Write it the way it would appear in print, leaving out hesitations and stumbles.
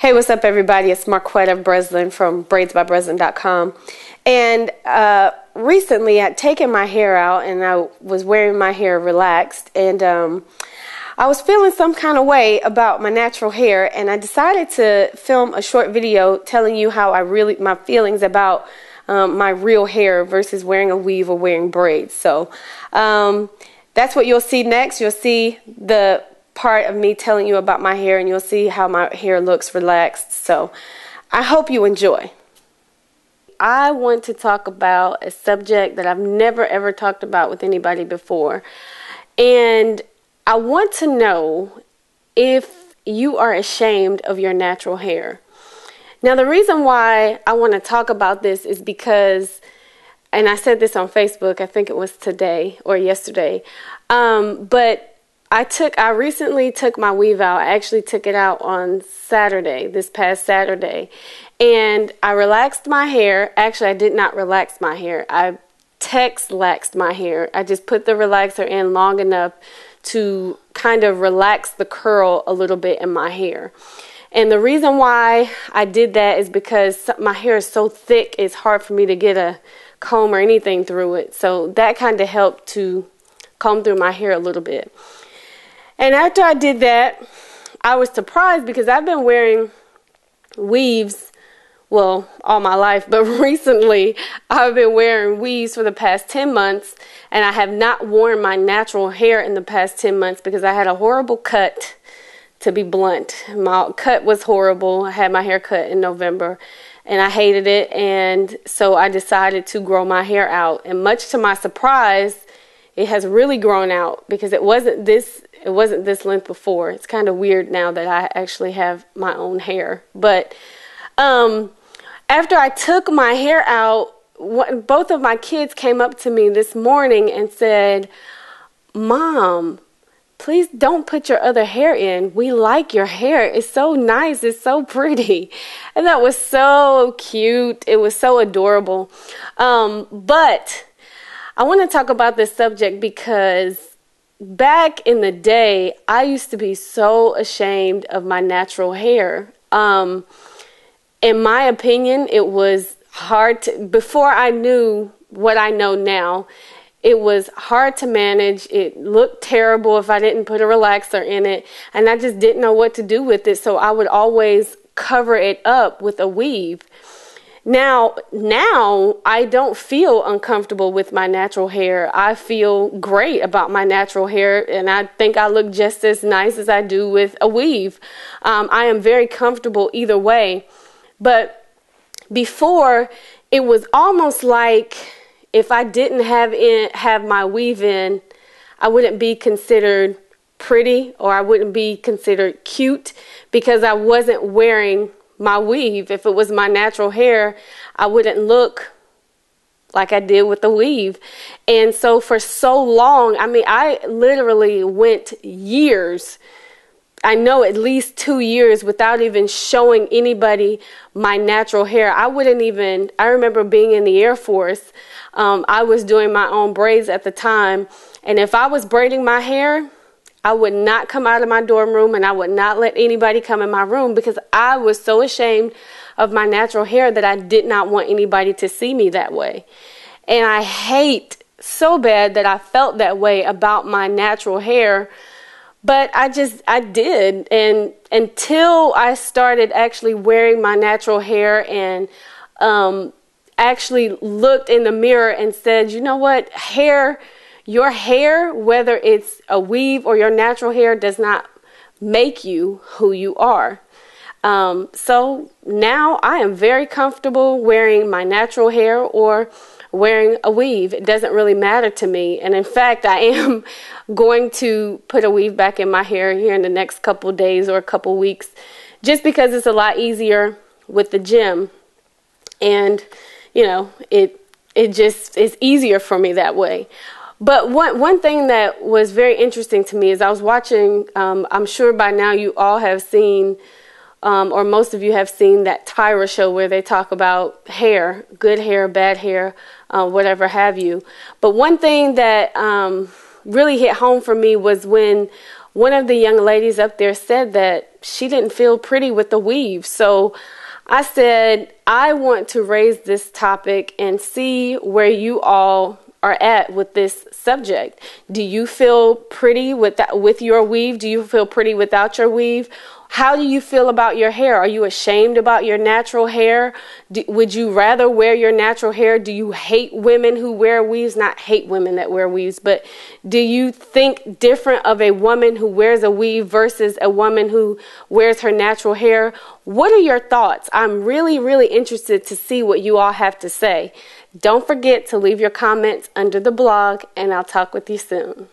Hey, what's up, everybody? It's Marquetta of Breslin from braidsbybreslin.com. And recently I'd taken my hair out and I was wearing my hair relaxed, and I was feeling some kind of way about my natural hair, and I decided to film a short video telling you how my feelings about my real hair versus wearing a weave or wearing braids. So that's what you'll see next. You'll see the part of me telling you about my hair, and you'll see how my hair looks relaxed. So I hope you enjoy. I want to talk about a subject that I've never ever talked about with anybody before, and I want to know if you are ashamed of your natural hair. Now, the reason why I want to talk about this is because, and I said this on Facebook, I think it was today or yesterday, but I recently took my weave out. I actually took it out on Saturday, this past Saturday, and I relaxed my hair. Actually, I did not relax my hair. I laxed my hair. I just put the relaxer in long enough to kind of relax the curl a little bit in my hair. And the reason why I did that is because my hair is so thick, it's hard for me to get a comb or anything through it. So that kind of helped to comb through my hair a little bit. And after I did that, I was surprised because I've been wearing weaves, well, all my life, but recently I've been wearing weaves for the past 10 months, and I have not worn my natural hair in the past 10 months because I had a horrible cut, to be blunt. My cut was horrible. I had my hair cut in November, and I hated it, and so I decided to grow my hair out. And much to my surprise, it has really grown out because it wasn't this length before. It's kind of weird now that I actually have my own hair. But after I took my hair out, both of my kids came up to me this morning and said, "Mom, please don't put your other hair in. We like your hair. It's so nice. It's so pretty." And that was so cute. It was so adorable. But I want to talk about this subject because back in the day, I used to be so ashamed of my natural hair. In my opinion, it was hard to, before I knew what I know now, it was hard to manage. It looked terrible if I didn't put a relaxer in it, and I just didn't know what to do with it, so I would always cover it up with a weave. Now I don't feel uncomfortable with my natural hair. I feel great about my natural hair, and I think I look just as nice as I do with a weave. I am very comfortable either way. But before, it was almost like if I didn't have my weave in, I wouldn't be considered pretty, or I wouldn't be considered cute because I wasn't wearing my weave. If it was my natural hair, I wouldn't look like I did with the weave. And so for so long, I mean, I literally went years, I know at least 2 years, without even showing anybody my natural hair. I remember being in the Air Force. I was doing my own braids at the time, and if I was braiding my hair, I would not come out of my dorm room, and I would not let anybody come in my room because I was so ashamed of my natural hair that I did not want anybody to see me that way. And I hate so bad that I felt that way about my natural hair, but I did. And until I started actually wearing my natural hair and actually looked in the mirror and said, you know what, your hair, whether it's a weave or your natural hair, does not make you who you are. So now I am very comfortable wearing my natural hair or wearing a weave. It doesn't really matter to me. And in fact, I am going to put a weave back in my hair here in the next couple days or a couple weeks, just because it's a lot easier with the gym. And, you know, it just is easier for me that way. But one thing that was very interesting to me is I was watching, I'm sure by now you all have seen, or most of you have seen that Tyra show where they talk about hair, good hair, bad hair, whatever have you. But one thing that really hit home for me was when one of the young ladies up there said that she didn't feel pretty with the weave. So I said, I want to raise this topic and see where you all are at with this subject. Do you feel pretty with your weave? Do you feel pretty without your weave? How do you feel about your hair? Are you ashamed about your natural hair? Would you rather wear your natural hair? Do you hate women who wear weaves? Not hate women that wear weaves, but do you think different of a woman who wears a weave versus a woman who wears her natural hair? What are your thoughts? I'm really, really interested to see what you all have to say. Don't forget to leave your comments under the blog, and I'll talk with you soon.